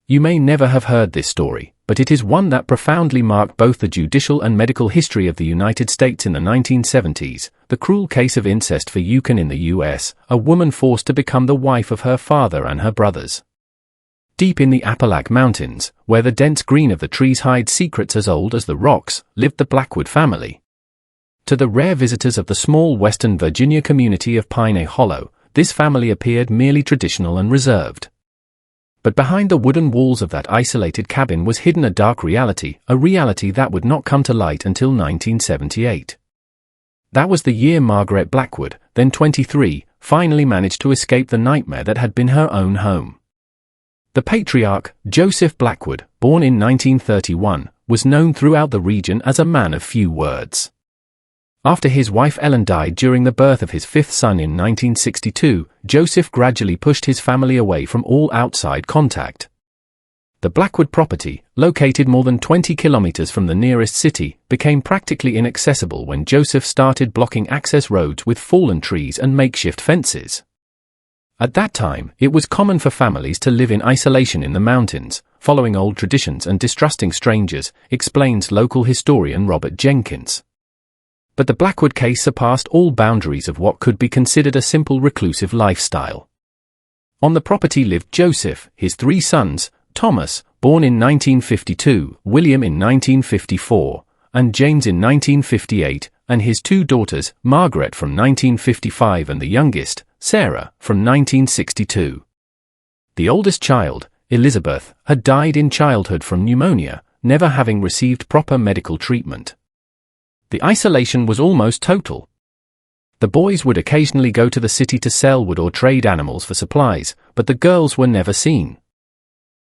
You may never have heard this story, but it is one that profoundly marked both the judicial and medical history of the United States in the 1970s, the cruel case of incest for Yukon in the US, a woman forced to become the wife of her father and her brothers. Deep in the Appalachian Mountains, where the dense green of the trees hides secrets as old as the rocks, lived the Blackwood family. To the rare visitors of the small Western Virginia community of Pine Hollow, this family appeared merely traditional and reserved. But behind the wooden walls of that isolated cabin was hidden a dark reality, a reality that would not come to light until 1978. That was the year Margaret Blackwood, then 23, finally managed to escape the nightmare that had been her own home. The patriarch, Joseph Blackwood, born in 1931, was known throughout the region as a man of few words. After his wife Ellen died during the birth of his fifth son in 1962, Joseph gradually pushed his family away from all outside contact. The Blackwood property, located more than 20 kilometers from the nearest city, became practically inaccessible when Joseph started blocking access roads with fallen trees and makeshift fences. At that time, it was common for families to live in isolation in the mountains, following old traditions and distrusting strangers, explains local historian Robert Jenkins. But the Blackwood case surpassed all boundaries of what could be considered a simple reclusive lifestyle. On the property lived Joseph, his three sons, Thomas, born in 1952, William in 1954, and James in 1958, and his two daughters, Margaret from 1955 and the youngest, Sarah, from 1962. The oldest child, Elizabeth, had died in childhood from pneumonia, never having received proper medical treatment. The isolation was almost total. The boys would occasionally go to the city to sell wood or trade animals for supplies, but the girls were never seen.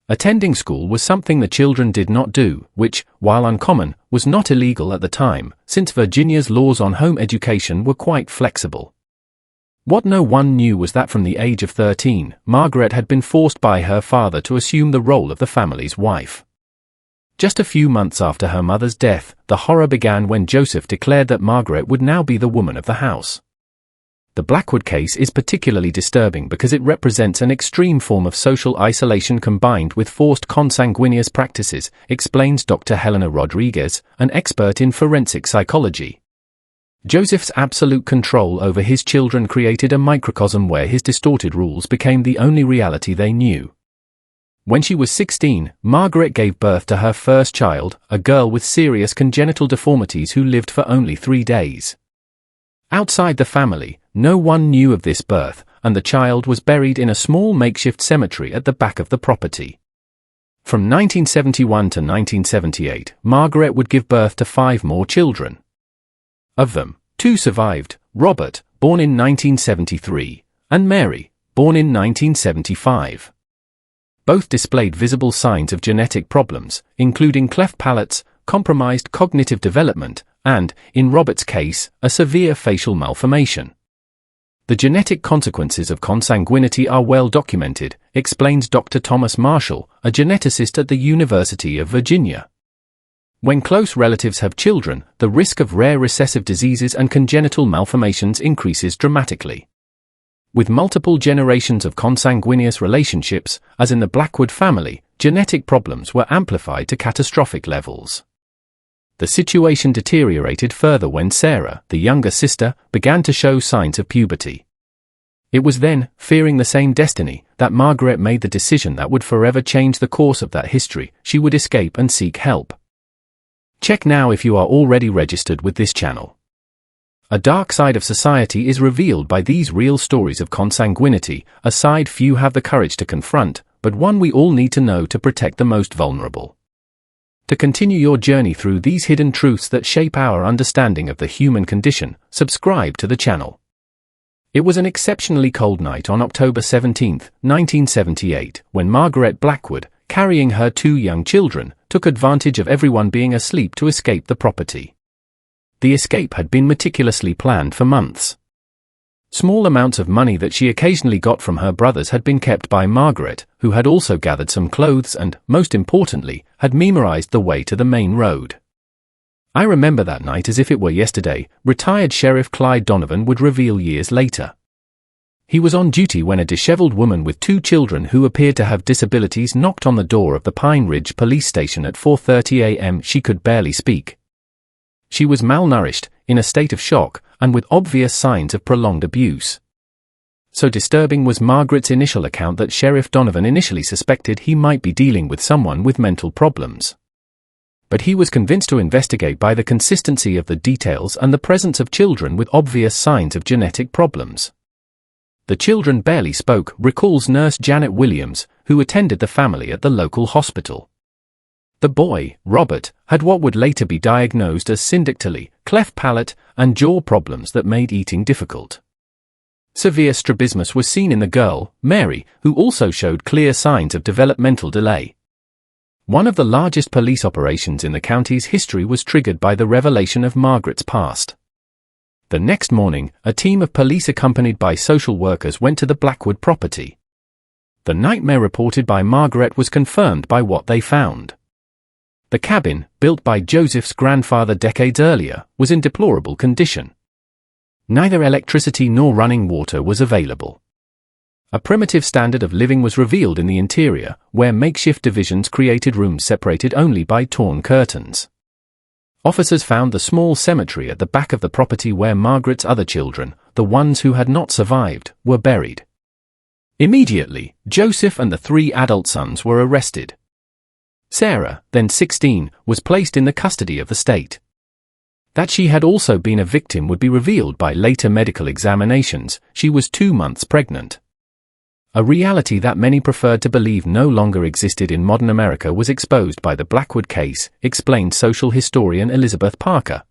Attending school was something the children did not do, which, while uncommon, was not illegal at the time, since Virginia's laws on home education were quite flexible. What no one knew was that from the age of 13, Margaret had been forced by her father to assume the role of the family's wife. Just a few months after her mother's death, the horror began when Joseph declared that Margaret would now be the woman of the house. The Blackwood case is particularly disturbing because it represents an extreme form of social isolation combined with forced consanguineous practices, explains Dr. Helena Rodriguez, an expert in forensic psychology. Joseph's absolute control over his children created a microcosm where his distorted rules became the only reality they knew. When she was 16, Margaret gave birth to her first child, a girl with serious congenital deformities who lived for only 3 days. Outside the family, no one knew of this birth, and the child was buried in a small makeshift cemetery at the back of the property. From 1971 to 1978, Margaret would give birth to 5 more children. Of them, 2 survived, Robert, born in 1973, and Mary, born in 1975. Both displayed visible signs of genetic problems, including cleft palates, compromised cognitive development, and, in Robert's case, a severe facial malformation. The genetic consequences of consanguinity are well documented, explains Dr. Thomas Marshall, a geneticist at the University of Virginia. When close relatives have children, the risk of rare recessive diseases and congenital malformations increases dramatically. With multiple generations of consanguineous relationships, as in the Blackwood family, genetic problems were amplified to catastrophic levels. The situation deteriorated further when Sarah, the younger sister, began to show signs of puberty. It was then, fearing the same destiny, that Margaret made the decision that would forever change the course of that history. She would escape and seek help. Check now if you are already registered with this channel. A dark side of society is revealed by these real stories of consanguinity, a side few have the courage to confront, but one we all need to know to protect the most vulnerable. To continue your journey through these hidden truths that shape our understanding of the human condition, subscribe to the channel. It was an exceptionally cold night on October 17, 1978, when Margaret Blackwood, carrying her 2 young children, took advantage of everyone being asleep to escape the property. The escape had been meticulously planned for months. Small amounts of money that she occasionally got from her brothers had been kept by Margaret, who had also gathered some clothes and, most importantly, had memorized the way to the main road. "I remember that night as if it were yesterday," retired Sheriff Clyde Donovan would reveal years later. He was on duty when a disheveled woman with 2 children who appeared to have disabilities knocked on the door of the Pine Ridge police station at 4:30 a.m. She could barely speak. She was malnourished, in a state of shock, and with obvious signs of prolonged abuse. So disturbing was Margaret's initial account that Sheriff Donovan initially suspected he might be dealing with someone with mental problems. But he was convinced to investigate by the consistency of the details and the presence of children with obvious signs of genetic problems. The children barely spoke, recalls nurse Janet Williams, who attended the family at the local hospital. The boy, Robert, had what would later be diagnosed as syndactyly, cleft palate, and jaw problems that made eating difficult. Severe strabismus was seen in the girl, Mary, who also showed clear signs of developmental delay. One of the largest police operations in the county's history was triggered by the revelation of Margaret's past. The next morning, a team of police accompanied by social workers went to the Blackwood property. The nightmare reported by Margaret was confirmed by what they found. The cabin, built by Joseph's grandfather decades earlier, was in deplorable condition. Neither electricity nor running water was available. A primitive standard of living was revealed in the interior, where makeshift divisions created rooms separated only by torn curtains. Officers found the small cemetery at the back of the property where Margaret's other children, the ones who had not survived, were buried. Immediately, Joseph and the 3 adult sons were arrested. Sarah, then 16, was placed in the custody of the state. That she had also been a victim would be revealed by later medical examinations. She was 2 months pregnant. A reality that many preferred to believe no longer existed in modern America was exposed by the Blackwood case, explained social historian Elizabeth Parker.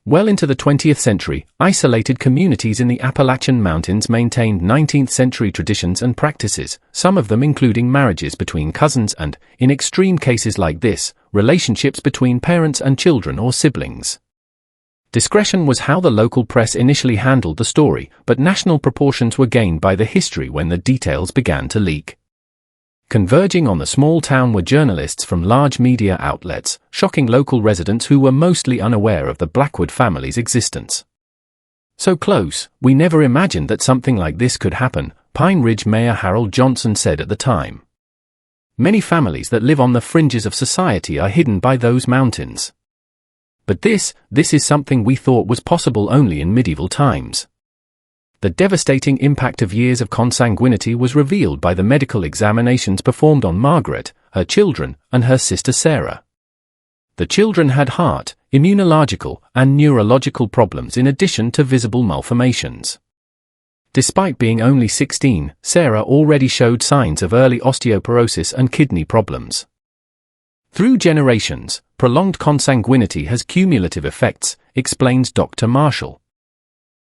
Well into the 20th century, isolated communities in the Appalachian Mountains maintained 19th-century traditions and practices, some of them including marriages between cousins and, in extreme cases like this, relationships between parents and children or siblings. Discretion was how the local press initially handled the story, but national proportions were gained by the history when the details began to leak. Converging on the small town were journalists from large media outlets, shocking local residents who were mostly unaware of the Blackwood family's existence. So close, we never imagined that something like this could happen, Pine Ridge Mayor Harold Johnson said at the time. Many families that live on the fringes of society are hidden by those mountains. But this is something we thought was possible only in medieval times. The devastating impact of years of consanguinity was revealed by the medical examinations performed on Margaret, her children, and her sister Sarah. The children had heart, immunological, and neurological problems in addition to visible malformations. Despite being only 16, Sarah already showed signs of early osteoporosis and kidney problems. Through generations, prolonged consanguinity has cumulative effects, explains Dr. Marshall.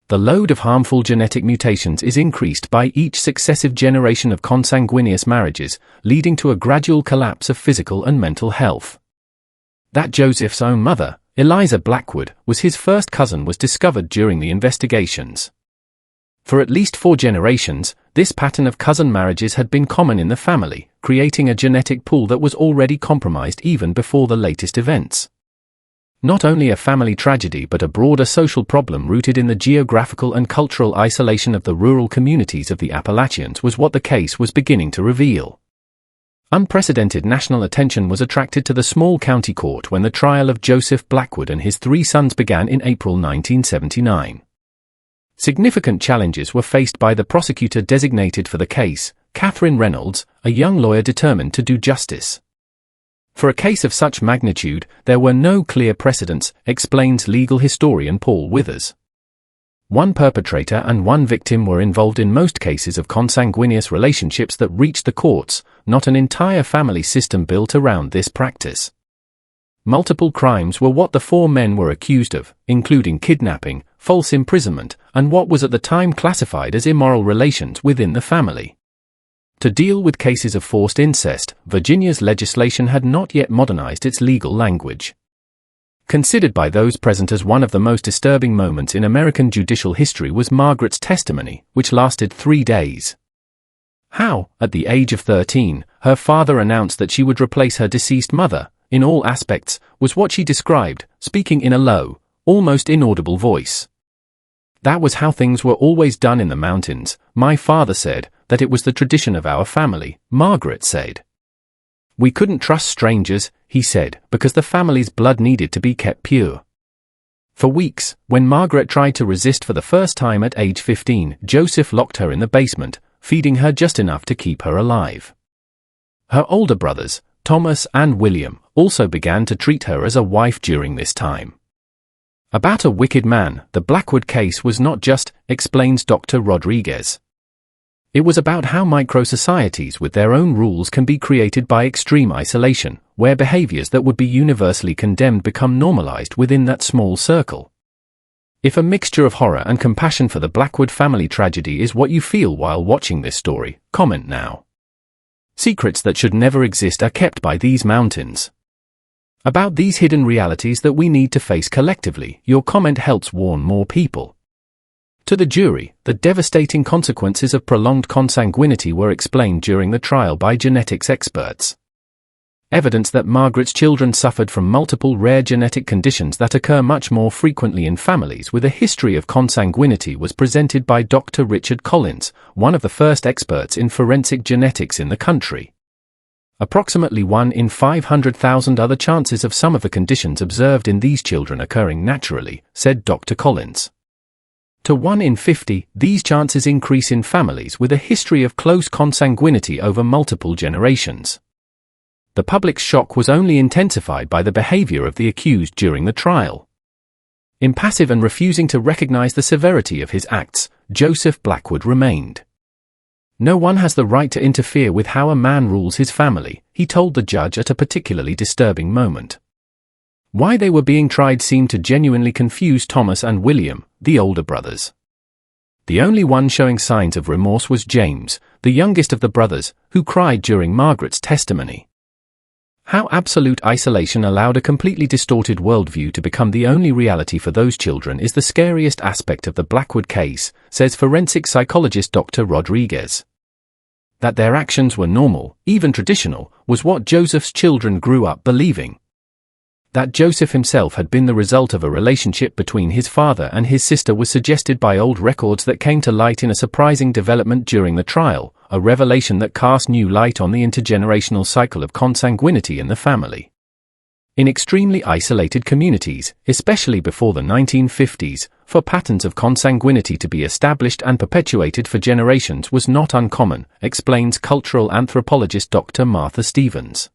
The load of harmful genetic mutations is increased by each successive generation of consanguineous marriages, leading to a gradual collapse of physical and mental health. That Joseph's own mother, Eliza Blackwood, was his first cousin was discovered during the investigations. For at least 4 generations, this pattern of cousin marriages had been common in the family, creating a genetic pool that was already compromised even before the latest events. Not only a family tragedy but a broader social problem rooted in the geographical and cultural isolation of the rural communities of the Appalachians was what the case was beginning to reveal. Unprecedented national attention was attracted to the small county court when the trial of Joseph Blackwood and his 3 sons began in April 1979. Significant challenges were faced by the prosecutor designated for the case, Catherine Reynolds, a young lawyer determined to do justice. For a case of such magnitude, there were no clear precedents, explains legal historian Paul Withers. One perpetrator and one victim were involved in most cases of consanguineous relationships that reached the courts, not an entire family system built around this practice. Multiple crimes were what the 4 men were accused of, including kidnapping, false imprisonment, and what was at the time classified as immoral relations within the family. To deal with cases of forced incest, Virginia's legislation had not yet modernized its legal language. Considered by those present as one of the most disturbing moments in American judicial history was Margaret's testimony, which lasted 3 days. How, at the age of 13, her father announced that she would replace her deceased mother, in all aspects, was what she described, speaking in a low, almost inaudible voice. That was how things were always done in the mountains. My father said that it was the tradition of our family, Margaret said. We couldn't trust strangers, he said, because the family's blood needed to be kept pure. For weeks, when Margaret tried to resist for the first time at age 15, Joseph locked her in the basement, feeding her just enough to keep her alive. Her older brothers, Thomas and William, also began to treat her as a wife during this time. About a wicked man, the Blackwood case was not just, explains Dr. Rodriguez. It was about how micro-societies with their own rules can be created by extreme isolation, where behaviors that would be universally condemned become normalized within that small circle. If a mixture of horror and compassion for the Blackwood family tragedy is what you feel while watching this story, comment now. Secrets that should never exist are kept by these mountains. About these hidden realities that we need to face collectively, your comment helps warn more people. To the jury, the devastating consequences of prolonged consanguinity were explained during the trial by genetics experts. Evidence that Margaret's children suffered from multiple rare genetic conditions that occur much more frequently in families with a history of consanguinity was presented by Dr. Richard Collins, one of the first experts in forensic genetics in the country. Approximately 1 in 500,000 other chances of some of the conditions observed in these children occurring naturally, said Dr. Collins. To 1 in 50, these chances increase in families with a history of close consanguinity over multiple generations. The public's shock was only intensified by the behavior of the accused during the trial. Impassive and refusing to recognize the severity of his acts, Joseph Blackwood remained. No one has the right to interfere with how a man rules his family, he told the judge at a particularly disturbing moment. Why they were being tried seemed to genuinely confuse Thomas and William, the older brothers. The only one showing signs of remorse was James, the youngest of the brothers, who cried during Margaret's testimony. How absolute isolation allowed a completely distorted worldview to become the only reality for those children is the scariest aspect of the Blackwood case, says forensic psychologist Dr. Rodriguez. That their actions were normal, even traditional, was what Joseph's children grew up believing. That Joseph himself had been the result of a relationship between his father and his sister was suggested by old records that came to light in a surprising development during the trial, a revelation that cast new light on the intergenerational cycle of consanguinity in the family. In extremely isolated communities, especially before the 1950s, for patterns of consanguinity to be established and perpetuated for generations was not uncommon, explains cultural anthropologist Dr. Martha Stevens.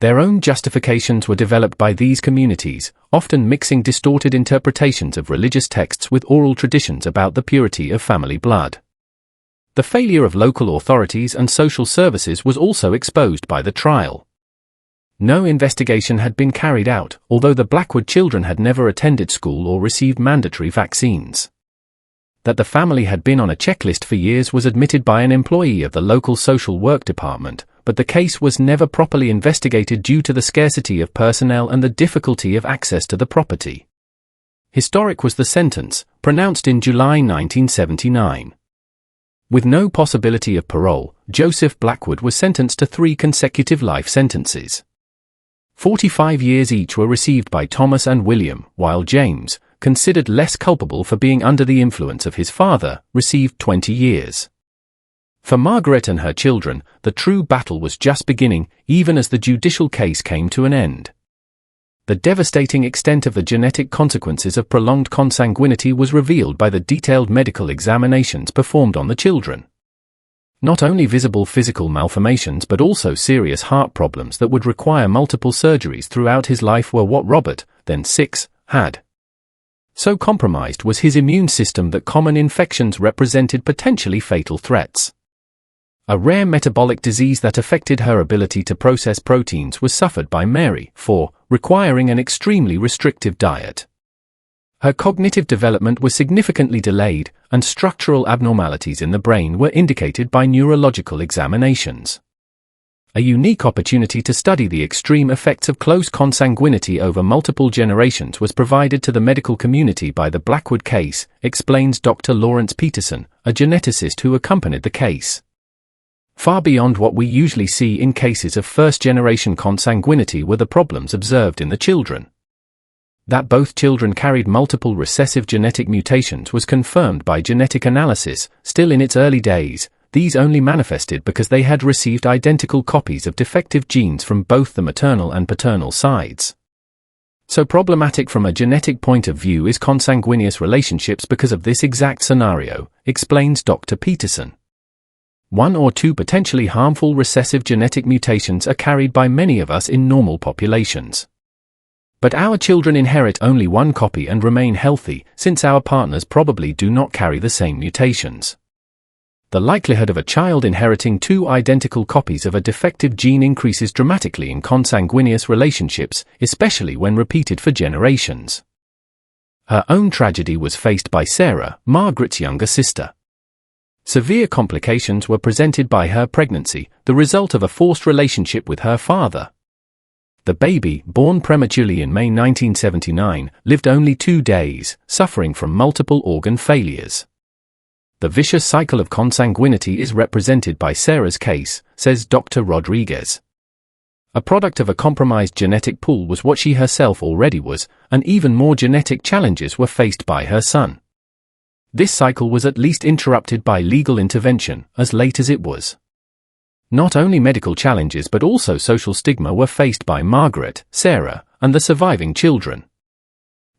Their own justifications were developed by these communities, often mixing distorted interpretations of religious texts with oral traditions about the purity of family blood. The failure of local authorities and social services was also exposed by the trial. No investigation had been carried out, although the Blackwood children had never attended school or received mandatory vaccines. That the family had been on a checklist for years was admitted by an employee of the local social work department, but the case was never properly investigated due to the scarcity of personnel and the difficulty of access to the property. Historic was the sentence, pronounced in July 1979. With no possibility of parole, Joseph Blackwood was sentenced to 3 consecutive life sentences. 45 years each were received by Thomas and William, while James, considered less culpable for being under the influence of his father, received 20 years. For Margaret and her children, the true battle was just beginning, even as the judicial case came to an end. The devastating extent of the genetic consequences of prolonged consanguinity was revealed by the detailed medical examinations performed on the children. Not only visible physical malformations but also serious heart problems that would require multiple surgeries throughout his life were what Robert, then 6, had. So compromised was his immune system that common infections represented potentially fatal threats. A rare metabolic disease that affected her ability to process proteins was suffered by Mary, requiring an extremely restrictive diet. Her cognitive development was significantly delayed, and structural abnormalities in the brain were indicated by neurological examinations. A unique opportunity to study the extreme effects of close consanguinity over multiple generations was provided to the medical community by the Blackwood case, explains Dr. Lawrence Peterson, a geneticist who accompanied the case. Far beyond what we usually see in cases of first-generation consanguinity were the problems observed in the children. That both children carried multiple recessive genetic mutations was confirmed by genetic analysis. Still in its early days, these only manifested because they had received identical copies of defective genes from both the maternal and paternal sides. So problematic from a genetic point of view is consanguineous relationships because of this exact scenario, explains Dr. Peterson. One or two potentially harmful recessive genetic mutations are carried by many of us in normal populations. But our children inherit only one copy and remain healthy, since our partners probably do not carry the same mutations. The likelihood of a child inheriting two identical copies of a defective gene increases dramatically in consanguineous relationships, especially when repeated for generations. Her own tragedy was faced by Sarah, Margaret's younger sister. Severe complications were presented by her pregnancy, the result of a forced relationship with her father. The baby, born prematurely in May 1979, lived only 2 days, suffering from multiple organ failures. The vicious cycle of consanguinity is represented by Sarah's case, says Dr. Rodriguez. A product of a compromised genetic pool was what she herself already was, and even more genetic challenges were faced by her son. This cycle was at least interrupted by legal intervention, as late as it was. Not only medical challenges but also social stigma were faced by Margaret, Sarah, and the surviving children.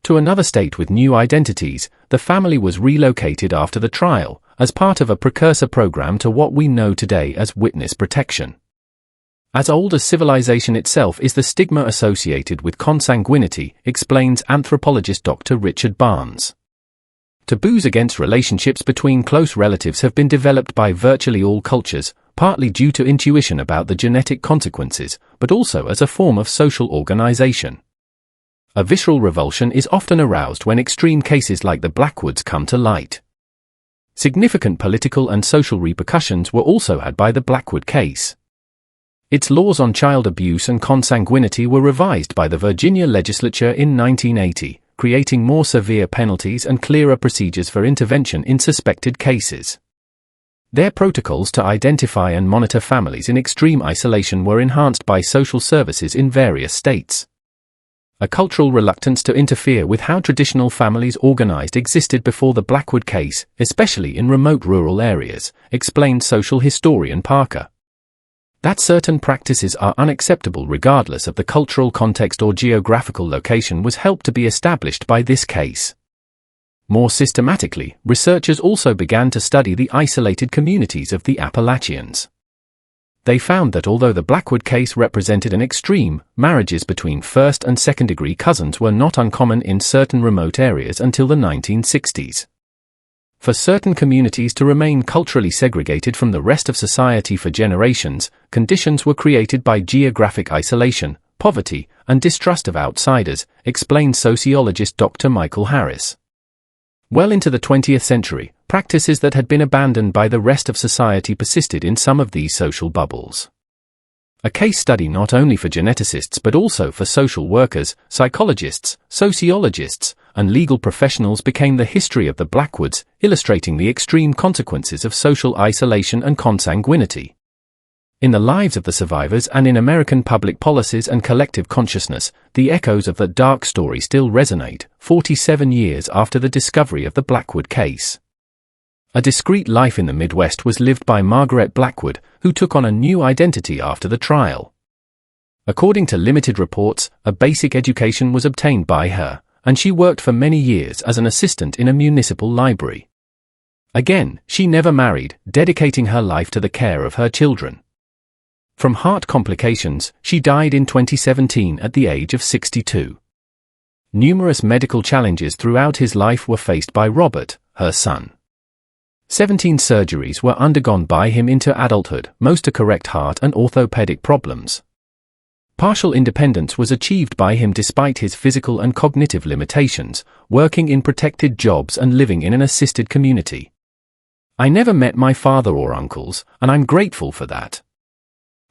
To another state with new identities, the family was relocated after the trial, as part of a precursor program to what we know today as witness protection. As old as civilization itself is the stigma associated with consanguinity, explains anthropologist Dr. Richard Barnes. Taboos against relationships between close relatives have been developed by virtually all cultures, partly due to intuition about the genetic consequences, but also as a form of social organization. A visceral revulsion is often aroused when extreme cases like the Blackwoods come to light. Significant political and social repercussions were also had by the Blackwood case. Its laws on child abuse and consanguinity were revised by the Virginia legislature in 1980, creating more severe penalties and clearer procedures for intervention in suspected cases. Their protocols to identify and monitor families in extreme isolation were enhanced by social services in various states. A cultural reluctance to interfere with how traditional families organized existed before the Blackwood case, especially in remote rural areas, explained social historian Parker. That certain practices are unacceptable regardless of the cultural context or geographical location was helped to be established by this case. More systematically, researchers also began to study the isolated communities of the Appalachians. They found that although the Blackwood case represented an extreme, marriages between first and second-degree cousins were not uncommon in certain remote areas until the 1960s. For certain communities to remain culturally segregated from the rest of society for generations, conditions were created by geographic isolation, poverty, and distrust of outsiders, explained sociologist Dr. Michael Harris. Well into the 20th century, practices that had been abandoned by the rest of society persisted in some of these social bubbles. A case study not only for geneticists but also for social workers, psychologists, sociologists, and legal professionals became the history of the Blackwoods, illustrating the extreme consequences of social isolation and consanguinity. In the lives of the survivors and in American public policies and collective consciousness, the echoes of that dark story still resonate, 47 years after the discovery of the Blackwood case. A discreet life in the Midwest was lived by Margaret Blackwood, who took on a new identity after the trial. According to limited reports, a basic education was obtained by her, and she worked for many years as an assistant in a municipal library. Again, she never married, dedicating her life to the care of her children. From heart complications, she died in 2017 at the age of 62. Numerous medical challenges throughout his life were faced by Robert, her son. 17 surgeries were undergone by him into adulthood, most to correct heart and orthopedic problems. Partial independence was achieved by him despite his physical and cognitive limitations, working in protected jobs and living in an assisted community. I never met my father or uncles, and I'm grateful for that.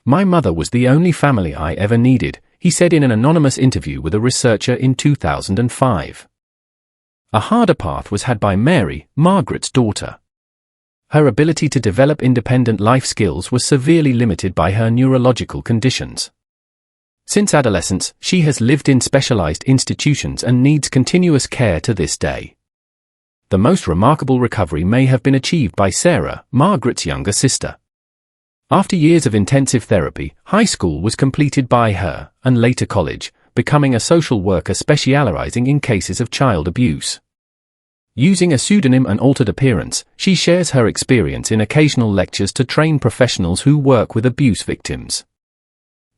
My mother was the only family I ever needed, he said in an anonymous interview with a researcher in 2005. A harder path was had by Mary, Margaret's daughter. Her ability to develop independent life skills was severely limited by her neurological conditions. Since adolescence, she has lived in specialized institutions and needs continuous care to this day. The most remarkable recovery may have been achieved by Sarah, Margaret's younger sister. After years of intensive therapy, high school was completed by her, and later college, becoming a social worker specializing in cases of child abuse. Using a pseudonym and altered appearance, she shares her experience in occasional lectures to train professionals who work with abuse victims.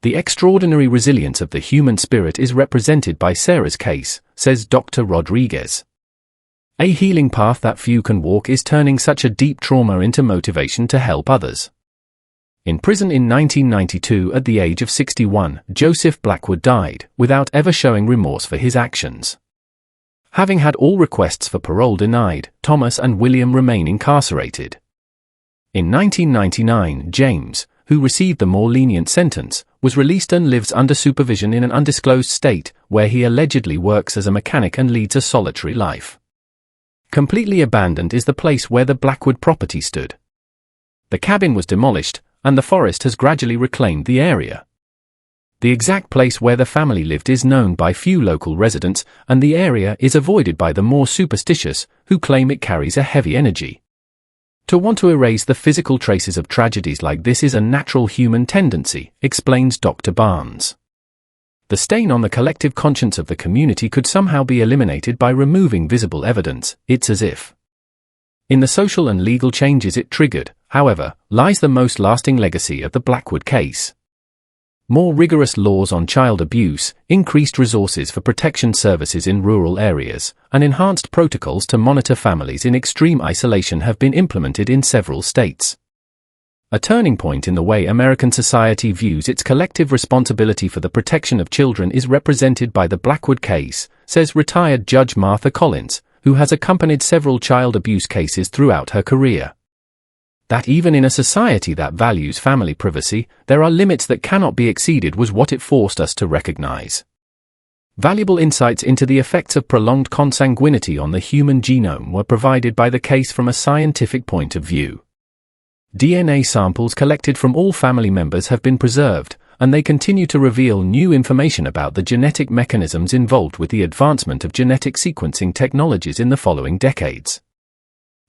The extraordinary resilience of the human spirit is represented by Sarah's case, says Dr. Rodriguez. A healing path that few can walk is turning such a deep trauma into motivation to help others. In prison in 1992 at the age of 61, Joseph Blackwood died, without ever showing remorse for his actions. Having had all requests for parole denied, Thomas and William remain incarcerated. In 1999, James, who received the more lenient sentence, was released and lives under supervision in an undisclosed state, where he allegedly works as a mechanic and leads a solitary life. Completely abandoned is the place where the Blackwood property stood. The cabin was demolished, and the forest has gradually reclaimed the area. The exact place where the family lived is known by few local residents, and the area is avoided by the more superstitious, who claim it carries a heavy energy. To want to erase the physical traces of tragedies like this is a natural human tendency, explains Dr. Barnes. The stain on the collective conscience of the community could somehow be eliminated by removing visible evidence. It's as if. In the social and legal changes it triggered, however, lies the most lasting legacy of the Blackwood case. More rigorous laws on child abuse, increased resources for protection services in rural areas, and enhanced protocols to monitor families in extreme isolation have been implemented in several states. A turning point in the way American society views its collective responsibility for the protection of children is represented by the Blackwood case, says retired Judge Martha Collins, who has accompanied several child abuse cases throughout her career. That even in a society that values family privacy, there are limits that cannot be exceeded was what it forced us to recognize. Valuable insights into the effects of prolonged consanguinity on the human genome were provided by the case from a scientific point of view. DNA samples collected from all family members have been preserved, and they continue to reveal new information about the genetic mechanisms involved with the advancement of genetic sequencing technologies in the following decades.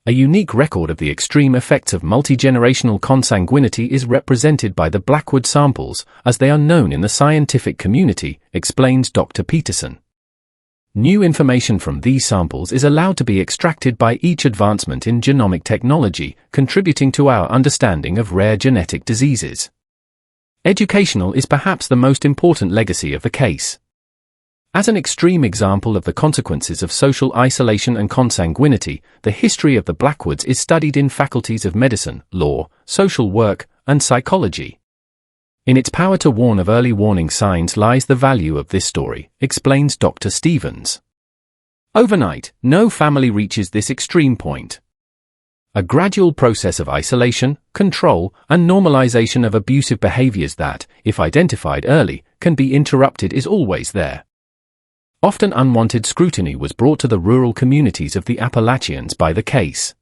A unique record of the extreme effects of multi-generational consanguinity is represented by the Blackwood samples, as they are known in the scientific community, explains Dr. Peterson. New information from these samples is allowed to be extracted by each advancement in genomic technology, contributing to our understanding of rare genetic diseases. Educational is perhaps the most important legacy of the case. As an extreme example of the consequences of social isolation and consanguinity, the history of the Blackwoods is studied in faculties of medicine, law, social work, and psychology. In its power to warn of early warning signs lies the value of this story, explains Dr. Stevens. Overnight, no family reaches this extreme point. A gradual process of isolation, control, and normalization of abusive behaviors that, if identified early, can be interrupted is always there. Often unwanted scrutiny was brought to the rural communities of the Appalachians by the case.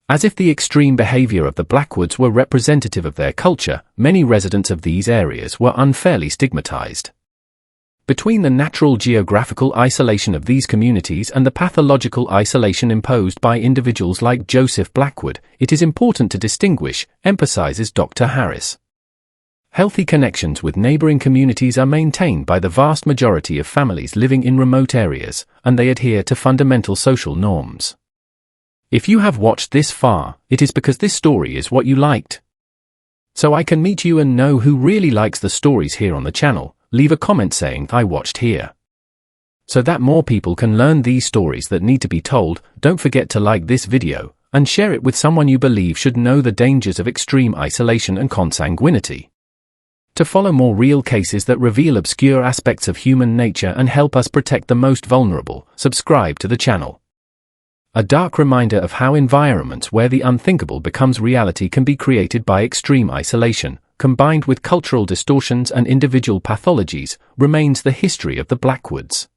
As if the extreme behavior of the Blackwoods were representative of their culture, many residents of these areas were unfairly stigmatized. Between the natural geographical isolation of these communities and the pathological isolation imposed by individuals like Joseph Blackwood, it is important to distinguish, emphasizes Dr. Harris. Healthy connections with neighboring communities are maintained by the vast majority of families living in remote areas, and they adhere to fundamental social norms. If you have watched this far, it is because this story is what you liked. So I can meet you and know who really likes the stories here on the channel. Leave a comment saying I watched here. So that more people can learn these stories that need to be told. Don't forget to like this video, and share it with someone you believe should know the dangers of extreme isolation and consanguinity. To follow more real cases that reveal obscure aspects of human nature and help us protect the most vulnerable, subscribe to the channel. A dark reminder of how environments where the unthinkable becomes reality can be created by extreme isolation, combined with cultural distortions and individual pathologies, remains the history of the Blackwoods.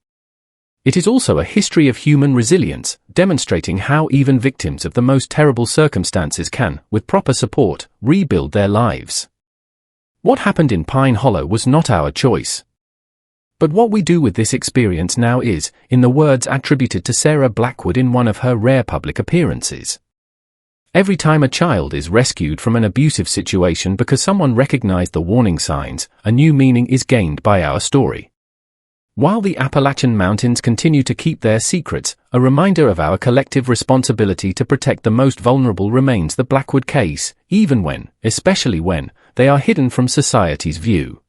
It is also a history of human resilience, demonstrating how even victims of the most terrible circumstances can, with proper support, rebuild their lives. What happened in Pine Hollow was not our choice. But what we do with this experience now is, in the words attributed to Sarah Blackwood in one of her rare public appearances, every time a child is rescued from an abusive situation because someone recognized the warning signs, a new meaning is gained by our story. While the Appalachian Mountains continue to keep their secrets, a reminder of our collective responsibility to protect the most vulnerable remains the Blackwood case, even when, especially when, they are hidden from society's view.